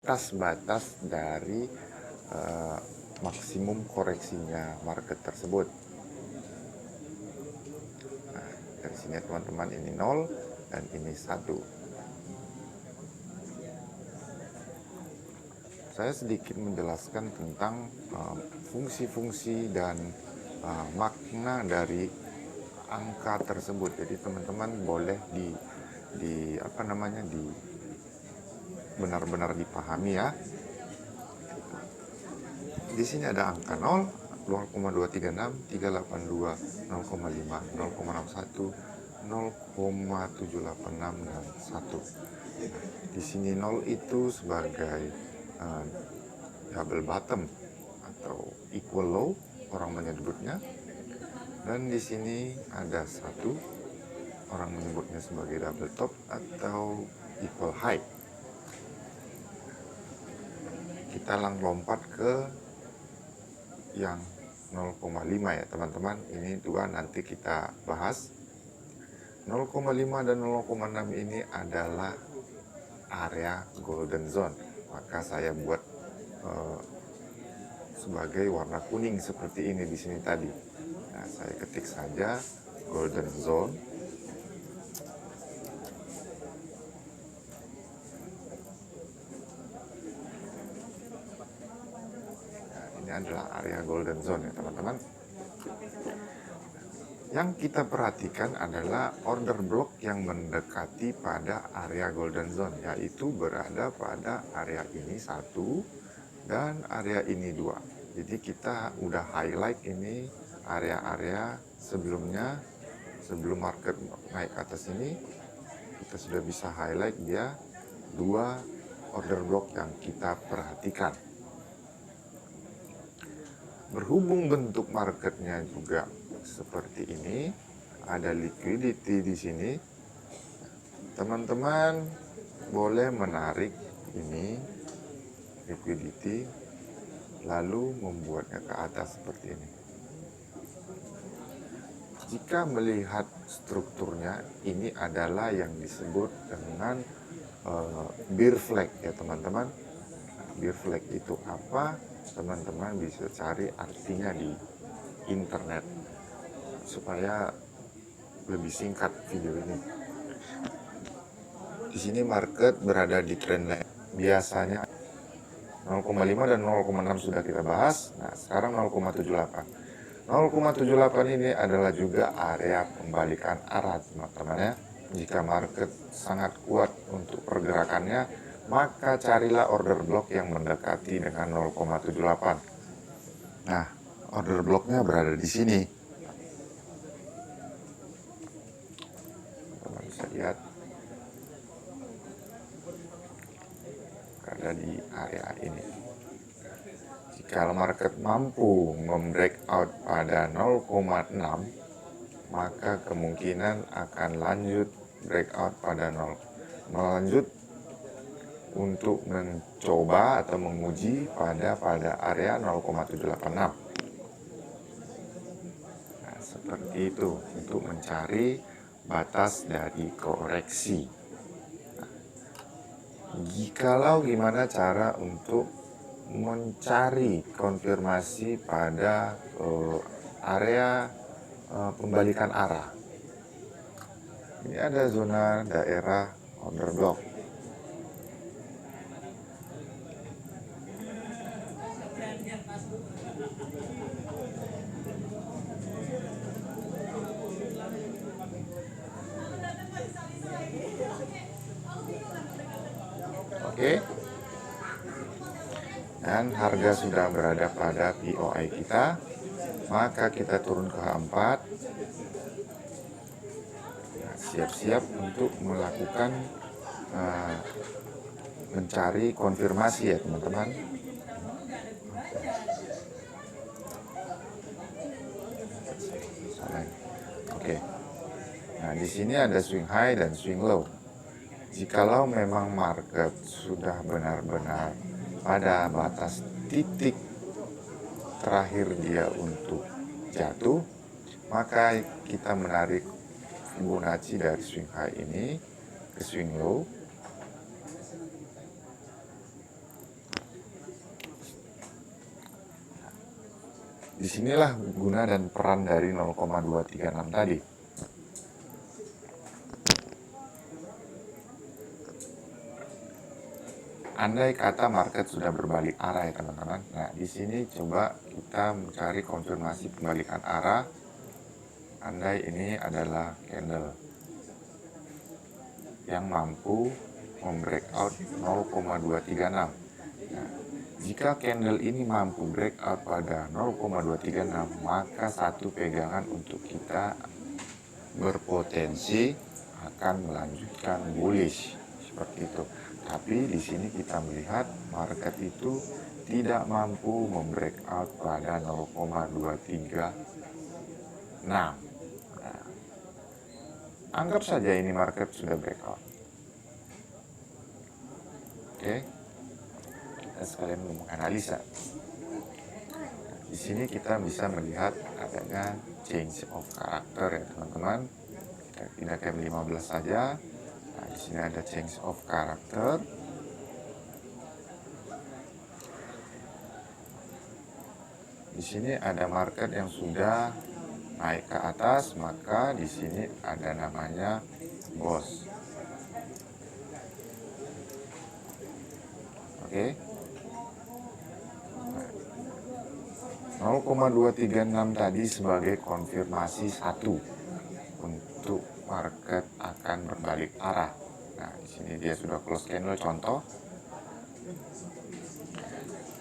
atas batas dari maksimum koreksinya market tersebut. Nah, dari sini teman-teman, ini 0 dan ini 1. Saya sedikit menjelaskan tentang fungsi-fungsi dan makna dari angka tersebut. Jadi teman-teman boleh benar-benar dipahami ya. Di sini ada angka 0, 0,236, 382, 0,5, 0,61, 0,786 dan 1. Di sini 0 itu sebagai double bottom atau equal low orang menyebutnya, dan di sini ada 1, orang menyebutnya sebagai double top atau equal high. Kita lompat ke yang 0,5 ya teman-teman. Ini dua nanti kita bahas. 0,5 dan 0,6 ini adalah area golden zone. Maka saya buat sebagai warna kuning seperti ini di sini tadi. Nah, saya ketik saja golden zone. Nah, ini adalah area golden zone ya teman-teman. Yang kita perhatikan adalah order block yang mendekati pada area golden zone, yaitu berada pada area ini 1 dan area ini 2. Jadi kita udah highlight ini area-area sebelumnya, sebelum market naik ke atas ini, kita sudah bisa highlight dia 2 order block yang kita perhatikan. Berhubung bentuk marketnya juga seperti ini, ada liquidity di sini, teman-teman boleh menarik ini liquidity lalu membuatnya ke atas seperti ini. Jika melihat strukturnya, ini adalah yang disebut dengan bear flag ya teman-teman. Bear flag itu apa? Teman-teman bisa cari artinya di internet supaya lebih singkat video ini. Di sini market berada di trendline. Biasanya 0,5 dan 0,6 sudah kita bahas. Nah, sekarang 0,78. 0,78 ini adalah juga area pembalikan arah teman-teman ya. Jika market sangat kuat untuk pergerakannya, maka carilah order block yang mendekati dengan 0,78. Nah, order blocknya berada di sini. Teman bisa lihat, berada di area ini. Jika market mampu membreakout pada 0,6, maka kemungkinan akan lanjut breakout pada 0. Melanjut untuk mencoba atau menguji pada area 0,786. Nah, seperti itu untuk mencari batas dari koreksi. Nah, jikalau gimana cara untuk mencari konfirmasi pada area pembalikan arah. Ini ada zona daerah order block. Oke. Dan harga sudah berada pada POI kita, maka kita turun ke H4. Siap-siap untuk melakukan mencari konfirmasi ya teman-teman. Oke. Nah, di sini ada swing high dan swing low. Jikalau memang market sudah benar-benar pada batas titik terakhir dia untuk jatuh, maka kita menarik Fibonacci dari swing high ini ke swing low. Disinilah guna dan peran dari 0,236 tadi. Andai kata market sudah berbalik arah ya teman-teman. Nah, di sini coba kita mencari konfirmasi pembalikan arah. Andai ini adalah candle yang mampu membreakout 0,236. Nah, jika candle ini mampu breakout pada 0,236, maka satu pegangan untuk kita berpotensi akan melanjutkan bullish seperti itu. Tapi di sini kita melihat market itu tidak mampu membreakout pada 0,236. Nah, anggap saja ini market sudah breakout. Oke, kita sekalian menganalisa. Di sini kita bisa melihat adanya change of character ya teman-teman. Kita pindah ke M15 saja. Nah, di sini ada change of character. Di sini ada market yang sudah naik ke atas, maka di sini ada namanya boss. Oke. 0,236 tadi sebagai konfirmasi satu untuk market akan berbalik arah. Nah, di sini dia sudah close candle contoh.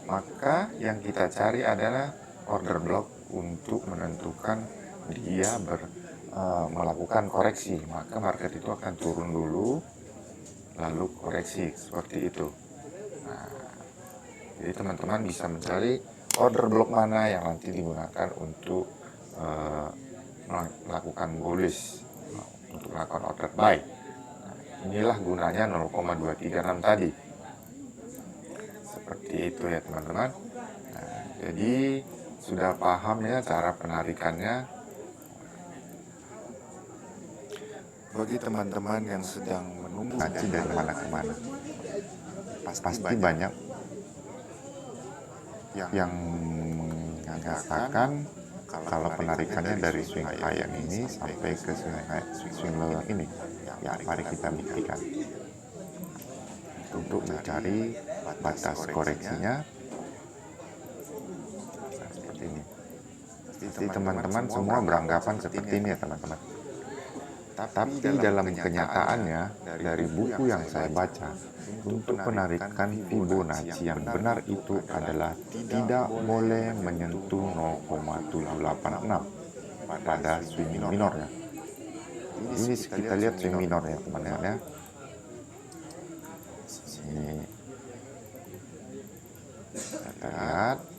Maka yang kita cari adalah order block untuk menentukan dia melakukan koreksi. Maka market itu akan turun dulu, lalu koreksi seperti itu. Nah, jadi teman-teman bisa mencari order block mana yang nanti digunakan untuk melakukan bullish, untuk melakukan order buy. Nah, inilah gunanya 0,236 tadi. Seperti itu ya teman-teman. Nah, jadi sudah paham ya cara penarikannya. Bagi teman-teman yang sedang menunggu ngaji dari mana ke mana, pasti banyak yang mengatakan kalau penarikannya dari swing high yang ini sampai ke swing low yang ini, ya mari kita buktikan untuk mencari batas koreksinya. Seperti ini. Pasti teman-teman semua beranggapan seperti ini ya teman-teman. Tapi dalam kenyataannya, dari buku yang saya baca, untuk penarikan Fibonacci yang benar itu adalah tidak boleh menyentuh 0,786 pada swing minor ya. Ini kita lihat swing minor ya teman-teman ya. Ini kita lihat.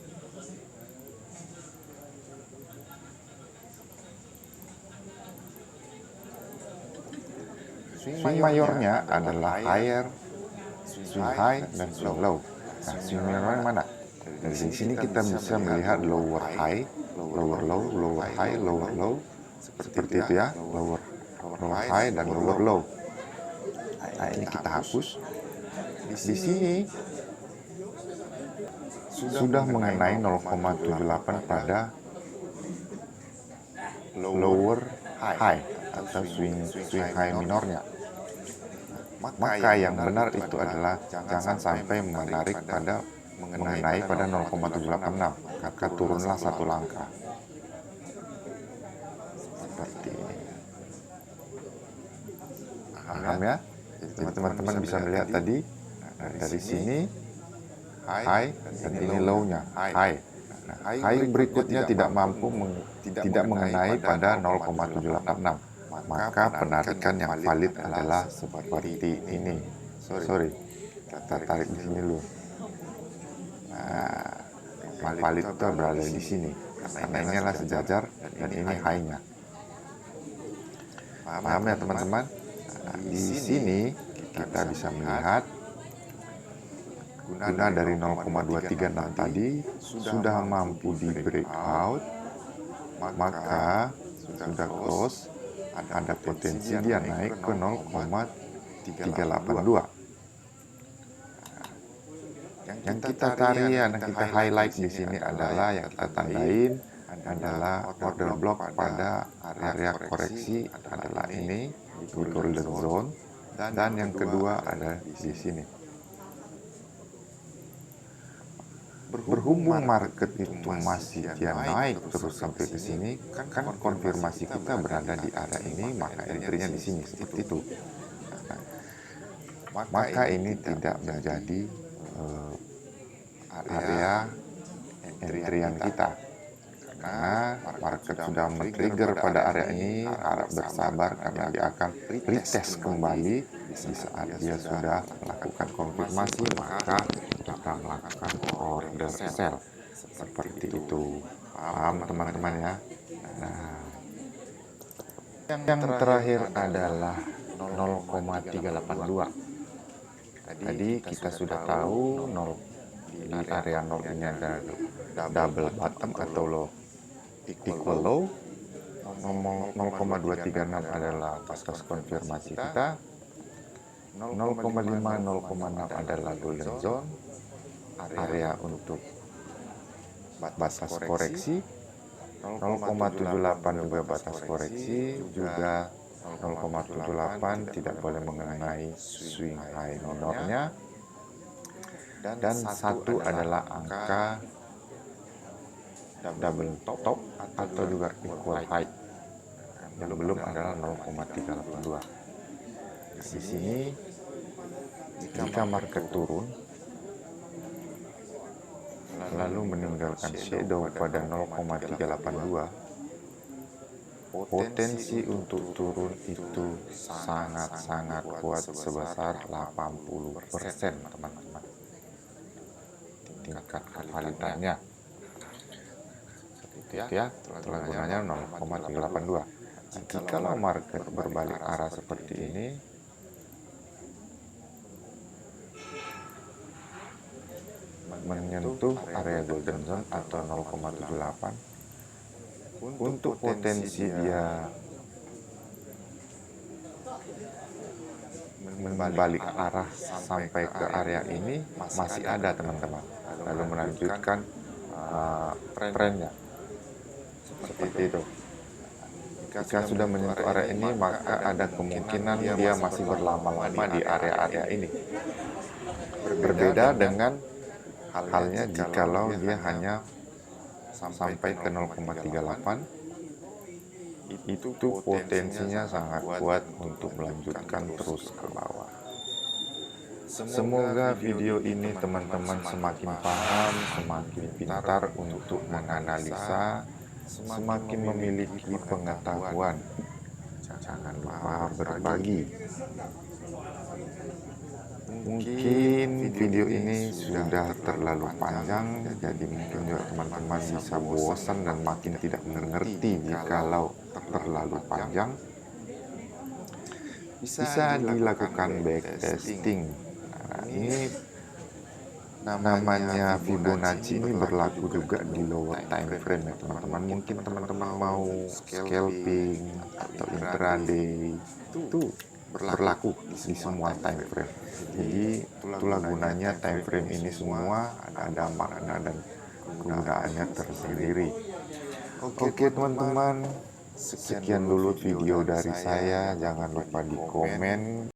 Swing mayornya adalah higher, swing high, dan swing low. Nah, swing minornya mana? Dari sini kita bisa melihat lower high, lower low, lower high, lower low. Seperti itu ya, lower high dan lower low. Nah, ini kita hapus. Di sini sudah mengenai 0,78 pada lower high atau swing high minornya. Maka yang benar itu adalah jangan sampai menarik pada mengenai pada 0,786, maka turunlah satu langkah. Seperti ini. Paham ya? Jadi teman-teman bisa melihat tadi dari sini high dan ini low-nya high. Nah, high berikutnya tidak mampu tidak mengenai pada 0,786. Maka penarikan yang valid adalah seperti ini. Sorry, kita tarik di sini dulu. Nah, yang valid itu berada di sini. Karena ini adalah sejajar dan ini high-nya. Paham ya teman-teman? Nah, di sini kita bisa melihat guna dari 0,236 tadi sudah mampu di breakout, maka sudah close. Ada potensi dia naik ke 0,382. Yang kita cari, yang kita highlight di sini adalah yang kita tandain adalah order block pada area koreksi adalah ini di golden zone, dan yang kedua ada di sini. Berhubung market itu masih dia naik terus sampai ke sini, kan konfirmasi kita berada di area ini, maka entry-nya di sini seperti itu. Maka ini tidak menjadi area entry-an kita, karena market sudah men-trigger pada area ini. Harap bersabar karena dia akan retest kembali. Di saat dia sudah melakukan konfirmasi, maka kita melakukan order sell seperti itu. Paham teman-teman ya? Nah, yang terakhir adalah 0,382. Tadi kita sudah tahu di area 0 ini ada double bottom atau low equal low. 0,236 adalah batas konfirmasi kita. 0,5, 0,6 adalah golden zone, area untuk batas koreksi. 0,78 juga batas koreksi, juga 0,78 tidak boleh mengenai swing high honornya. Dan satu adalah angka double top atau juga equal high. Yang belum adalah 0,382. Di sini jika market turun lalu meninggalkan shadow pada 0,382, potensi untuk turun itu sangat-sangat kuat sebesar 80%, teman-teman. Tingkat validitasnya seperti itu ya, telah gunanya 0,382. Jika market berbalik arah seperti ini, menyentuh area golden zone atau 0,78, untuk potensi dia membalik arah sampai ke area ini masih ada, teman-teman. Lalu melanjutkan trennya seperti itu. Jika sudah menyentuh area ini, maka ada kemungkinan dia masih berlama-lama di area-area ini. Berbeda dengan halnya jikalau dia hanya sampai ke 0,38, itu potensinya sangat kuat untuk melanjutkan terus ke bawah. Semoga video ini teman-teman semakin paham, semakin pintar untuk menganalisa, semakin memiliki pengetahuan. Jangan lupa berbagi. Mungkin video ini sudah terlalu panjang, jadi mungkin juga teman-teman bisa bosan dan makin tidak mengerti jikalau terlalu panjang. Bisa dilakukan backtesting. Nah, ini namanya Fibonacci, ini berlaku juga di lower time frame ya teman-teman. Mungkin teman-teman mau scalping atau intraday, itu berlaku di semua time frame. Jadi itulah gunanya time frame ini semua, ada makna dan kegunaannya tersendiri. Oke teman-teman, sekian dulu video dari saya. Jangan lupa di komen